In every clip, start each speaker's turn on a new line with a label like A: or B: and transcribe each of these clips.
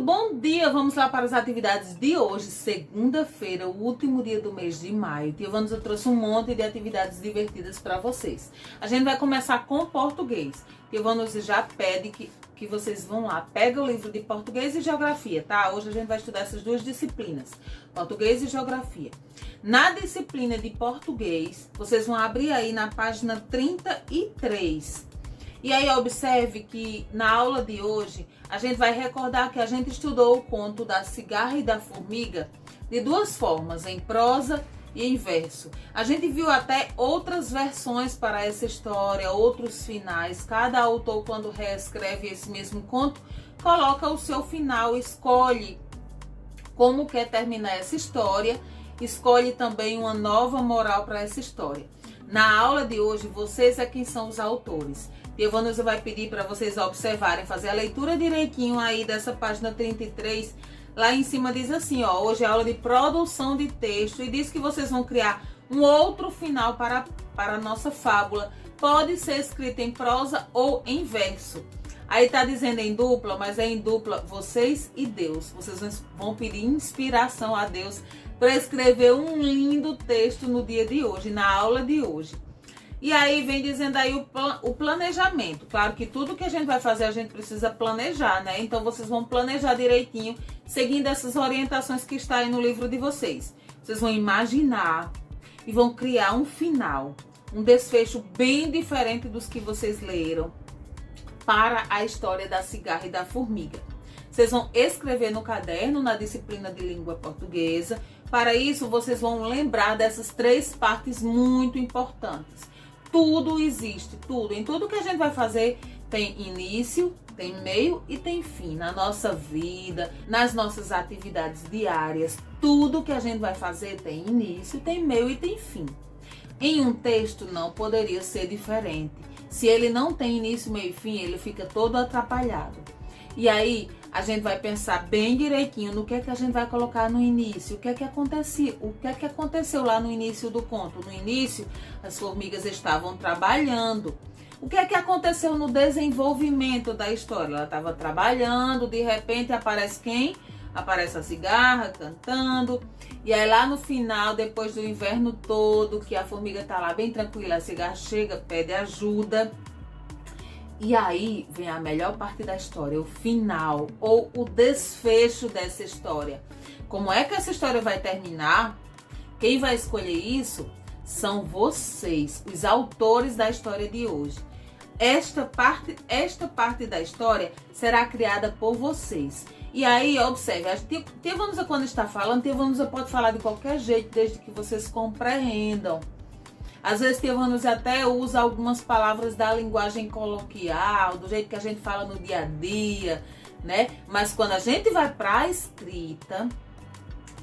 A: bom dia! Vamos lá para as atividades de hoje, segunda-feira, o último dia do mês de maio. Tia Vanusa trouxe um monte de atividades divertidas para vocês. A gente vai começar com português. Tia Vanusa já pede que vocês vão lá, pega o livro de português e geografia, tá? Hoje a gente vai estudar essas duas disciplinas, português e geografia. Na disciplina de português, vocês vão abrir aí na página 33. E aí observe que na aula de hoje a gente vai recordar que a gente estudou o conto da cigarra e da formiga de duas formas, em prosa e em verso. A gente viu até outras versões para essa história, outros finais. Cada autor, quando reescreve esse mesmo conto, coloca o seu final, escolhe como quer terminar essa história, escolhe também uma nova moral para essa história. Na aula de hoje, vocês é quem são os autores. Tia Vanusa vai pedir para vocês observarem, fazer a leitura direitinho aí dessa página 33. Lá em cima diz assim, ó, hoje é aula de produção de texto e diz que vocês vão criar um outro final para a nossa fábula. Pode ser escrito em prosa ou em verso. Aí tá dizendo em dupla, mas é em dupla vocês e Deus. Vocês vão pedir inspiração a Deus para escrever um lindo texto no dia de hoje, na aula de hoje. E aí vem dizendo aí o planejamento. Claro que tudo que a gente vai fazer a gente precisa planejar, né? Então vocês vão planejar direitinho, seguindo essas orientações que está aí no livro de vocês. Vocês vão imaginar e vão criar um final, um desfecho bem diferente dos que vocês leram para a história da cigarra e da formiga. Vocês vão escrever no caderno, na disciplina de língua portuguesa. Para isso, vocês vão lembrar dessas três partes muito importantes. Tudo existe, tudo. Em tudo que a gente vai fazer tem início, tem meio e tem fim. Na nossa vida, nas nossas atividades diárias, tudo que a gente vai fazer tem início, tem meio e tem fim. Em um texto não poderia ser diferente. Se ele não tem início, meio e fim, ele fica todo atrapalhado. E aí, a gente vai pensar bem direitinho no que é que a gente vai colocar no início, o que é que aconteceu lá no início do conto. No início, as formigas estavam trabalhando. O que é que aconteceu no desenvolvimento da história? Ela estava trabalhando, de repente aparece quem? Aparece a cigarra cantando. E aí lá no final, depois do inverno todo, que a formiga tá lá bem tranquila, a cigarra chega, pede ajuda. E aí vem a melhor parte da história, o final ou o desfecho dessa história. Como é que essa história vai terminar? Quem vai escolher isso são vocês, os autores da história de hoje. Esta parte da história será criada por vocês. E aí, observe, a Tia Vanusa quando está falando, Tia Vanusa pode falar de qualquer jeito, desde que vocês compreendam. Às vezes, Tia Vanusa até usa algumas palavras da linguagem coloquial, do jeito que a gente fala no dia a dia, né? Mas quando a gente vai para a escrita,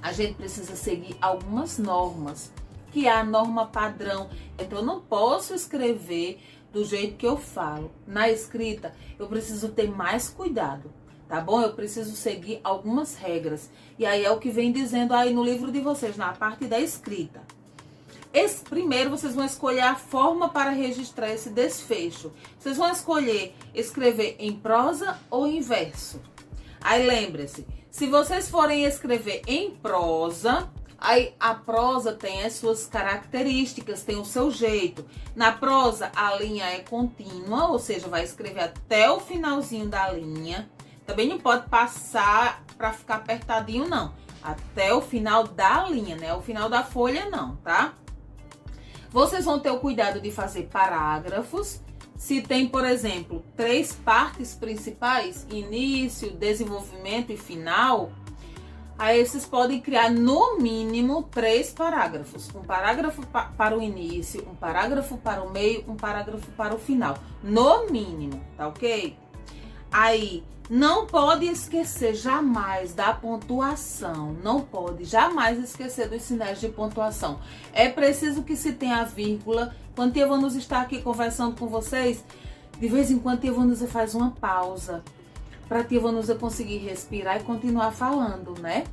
A: a gente precisa seguir algumas normas, que é a norma padrão. Então, eu não posso escrever do jeito que eu falo. Na escrita, eu preciso ter mais cuidado, tá bom? Eu preciso seguir algumas regras. E aí é o que vem dizendo aí no livro de vocês, na parte da escrita. Primeiro, vocês vão escolher a forma para registrar esse desfecho. Vocês vão escolher escrever em prosa ou em verso. Aí lembre-se, se vocês forem escrever em prosa, aí a prosa tem as suas características, tem o seu jeito. Na prosa, a linha é contínua, ou seja, vai escrever até o finalzinho da linha. Também não pode passar para ficar apertadinho, não. Até o final da linha, né? O final da folha, não, tá? Vocês vão ter o cuidado de fazer parágrafos. Se tem, por exemplo, 3 partes principais, início, desenvolvimento e final, aí vocês podem criar no mínimo 3 parágrafos. Um parágrafo para o início, um parágrafo para o meio, um parágrafo para o final. No mínimo, tá ok? Aí, não pode esquecer jamais da pontuação. Não pode jamais esquecer dos sinais de pontuação. É preciso que se tenha vírgula. Quando Tia Vanusa está aqui conversando com vocês, de vez em quando Tia Vanusa faz uma pausa para Tia Vanusa conseguir respirar e continuar falando, né?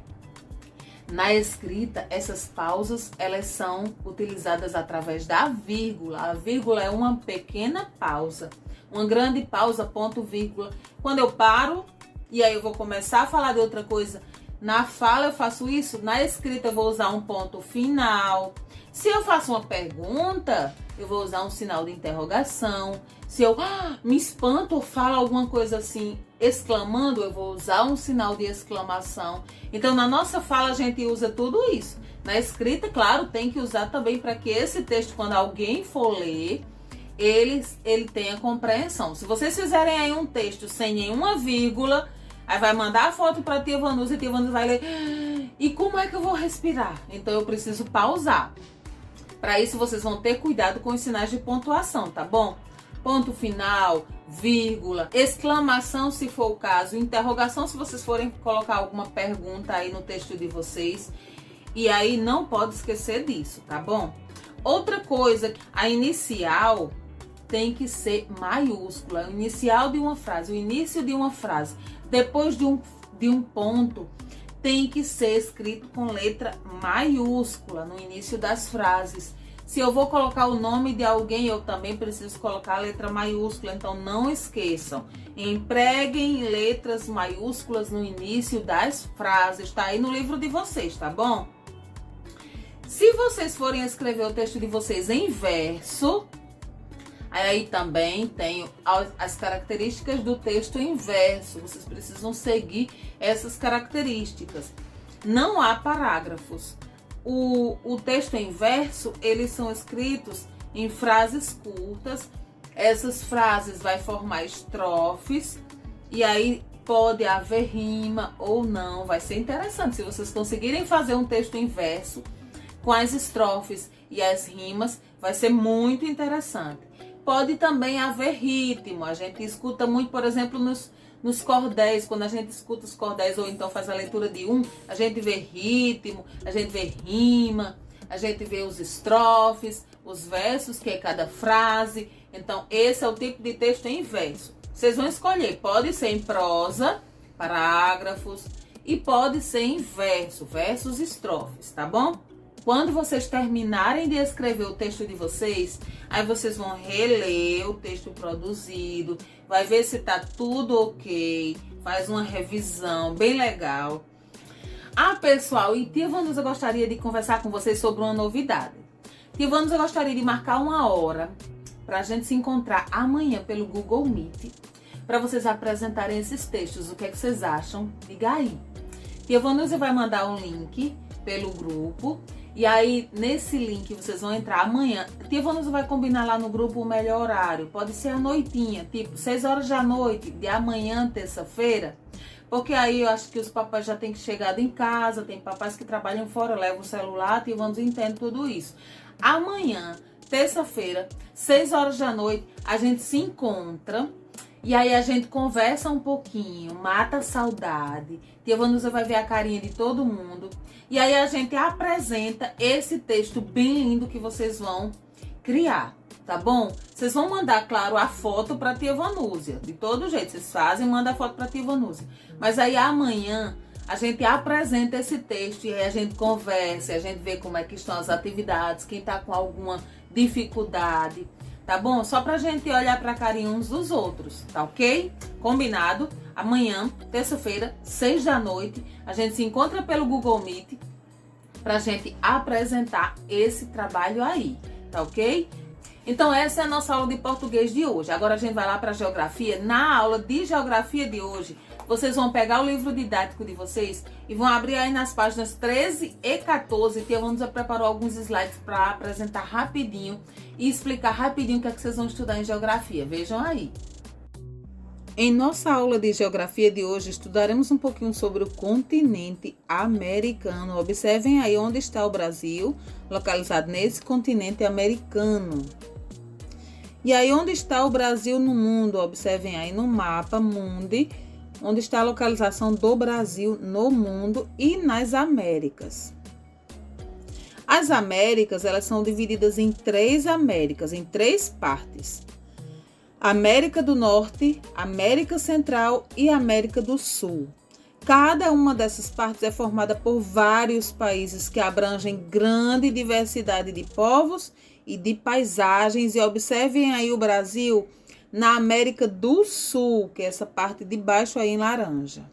A: Na escrita, essas pausas, elas são utilizadas através da vírgula. A vírgula é uma pequena pausa. Uma grande pausa, ponto, vírgula. Quando eu paro, e aí eu vou começar a falar de outra coisa. Na fala eu faço isso, na escrita eu vou usar um ponto final. Se eu faço uma pergunta, eu vou usar um sinal de interrogação. Se eu me espanto ou falo alguma coisa assim, exclamando, eu vou usar um sinal de exclamação. Então, na nossa fala, a gente usa tudo isso. Na escrita, claro, tem que usar também para que esse texto, quando alguém for ler, ele tenha compreensão. Se vocês fizerem aí um texto sem nenhuma vírgula, aí vai mandar a foto para a tia Vanusa e a tia Vanusa vai ler. E como é que eu vou respirar? Então, eu preciso pausar. Para isso, vocês vão ter cuidado com os sinais de pontuação, tá bom? Ponto final, vírgula, exclamação se for o caso, interrogação se vocês forem colocar alguma pergunta aí no texto de vocês. E aí não pode esquecer disso, tá bom? Outra coisa, a inicial tem que ser maiúscula. O inicial de uma frase, o início de uma frase, depois de um ponto, tem que ser escrito com letra maiúscula no início das frases. Se eu vou colocar o nome de alguém, eu também preciso colocar a letra maiúscula. Então, não esqueçam. Empreguem letras maiúsculas no início das frases. Tá aí no livro de vocês, tá bom? Se vocês forem escrever o texto de vocês em verso, aí também tem as características do texto em verso. Vocês precisam seguir essas características. Não há parágrafos. O texto em verso, eles são escritos em frases curtas. Essas frases vai formar estrofes e aí pode haver rima ou não. Vai ser interessante se vocês conseguirem fazer um texto em verso com as estrofes e as rimas, vai ser muito interessante. Pode também haver ritmo. A gente escuta muito, por exemplo, nos cordéis, quando a gente escuta os cordéis ou então faz a leitura de um, a gente vê ritmo, a gente vê rima, a gente vê os estrofes, os versos, que é cada frase. Então, esse é o tipo de texto em verso. Vocês vão escolher, pode ser em prosa, parágrafos, e pode ser em verso, versos e estrofes, tá bom? Quando vocês terminarem de escrever o texto de vocês, aí vocês vão reler o texto produzido, vai ver se tá tudo ok, faz uma revisão bem legal. Pessoal, e tia Vanusa gostaria de conversar com vocês sobre uma novidade. Tia Vanusa gostaria de marcar uma hora pra gente se encontrar amanhã pelo Google Meet, para vocês apresentarem esses textos. O que é que vocês acham? Diga aí. Tia Vanusa vai mandar um link pelo grupo. E aí, nesse link, vocês vão entrar amanhã. Tia Vanusa vai combinar lá no grupo o melhor horário. Pode ser à noitinha, tipo 6 horas da noite de amanhã, terça-feira. Porque aí eu acho que os papais já têm que chegar em casa. Tem papais que trabalham fora, levam o celular. Tia Vanusa entende tudo isso. Amanhã, terça-feira, 6 horas da noite, a gente se encontra. E aí a gente conversa um pouquinho, mata a saudade. Tia Vanusa vai ver a carinha de todo mundo. E aí a gente apresenta esse texto bem lindo que vocês vão criar, tá bom? Vocês vão mandar, claro, a foto para tia Vanusa. De todo jeito, vocês fazem e mandam a foto para tia Vanusa. Mas aí amanhã a gente apresenta esse texto e aí a gente conversa, a gente vê como é que estão as atividades, quem tá com alguma dificuldade. Tá bom? Só pra gente olhar pra carinha uns dos outros, tá ok? Combinado? Amanhã, terça-feira, 6 da noite, a gente se encontra pelo Google Meet pra gente apresentar esse trabalho aí, tá ok? Então essa é a nossa aula de português de hoje. Agora a gente vai lá pra geografia. Na aula de geografia de hoje, vocês vão pegar o livro didático de vocês e vão abrir aí nas páginas 13 e 14. Tia Vanusa preparou alguns slides para apresentar rapidinho e explicar rapidinho o que é que vocês vão estudar em geografia. Vejam aí. Em nossa aula de geografia de hoje, estudaremos um pouquinho sobre o continente americano. Observem aí onde está o Brasil, localizado nesse continente americano. E aí onde está o Brasil no mundo? Observem aí no mapa mundi, onde está a localização do Brasil no mundo e nas Américas. As Américas, elas são divididas em três Américas, em três partes. América do Norte, América Central e América do Sul. Cada uma dessas partes é formada por vários países que abrangem grande diversidade de povos e de paisagens. E observem aí o Brasil na América do Sul, que é essa parte de baixo aí em laranja.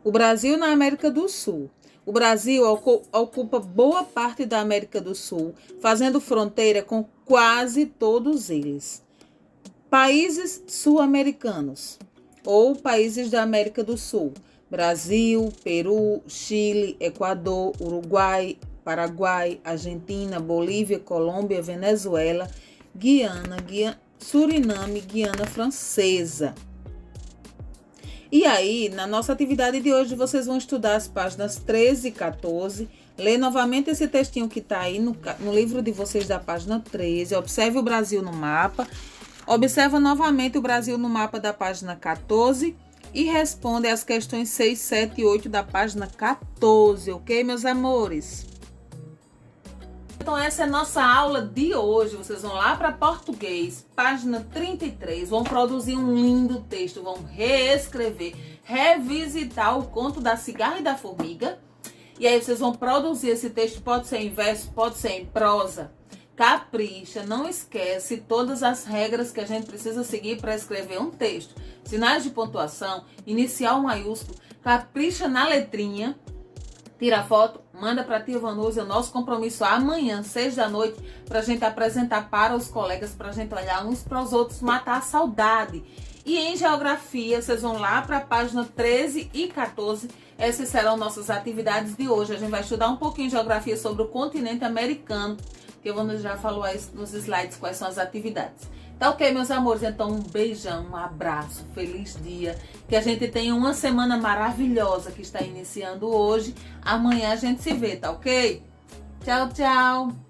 A: O Brasil na América do Sul. O Brasil ocupa boa parte da América do Sul, fazendo fronteira com quase todos eles. Países sul-americanos ou países da América do Sul: Brasil, Peru, Chile, Equador, Uruguai, Paraguai, Argentina, Bolívia, Colômbia, Venezuela, Guiana, Suriname, Guiana Francesa. E aí, na nossa atividade de hoje, vocês vão estudar as páginas 13 e 14. Ler novamente esse textinho que está aí no livro de vocês da página 13. Observe o Brasil no mapa. Observa novamente o Brasil no mapa da página 14 e responde as questões 6, 7 e 8 da página 14, ok, meus amores? Então essa é a nossa aula de hoje. Vocês vão lá para português, página 33, vão produzir um lindo texto, vão reescrever, revisitar o conto da cigarra e da formiga. E aí vocês vão produzir esse texto, pode ser em verso, pode ser em prosa. Capricha, não esquece todas as regras que a gente precisa seguir para escrever um texto. Sinais de pontuação, inicial maiúsculo, capricha na letrinha, tira a foto, manda para a tia Vanusa. O nosso compromisso amanhã, 6 da noite, para a gente apresentar para os colegas, para a gente olhar uns para os outros, matar a saudade. E em geografia, vocês vão lá para a página 13 e 14. Essas serão nossas atividades de hoje. A gente vai estudar um pouquinho de geografia sobre o continente americano, que eu já falou aí nos slides quais são as atividades. Tá ok, meus amores? Então um beijão, um abraço, feliz dia. Que a gente tenha uma semana maravilhosa que está iniciando hoje. Amanhã a gente se vê, tá ok? Tchau, tchau!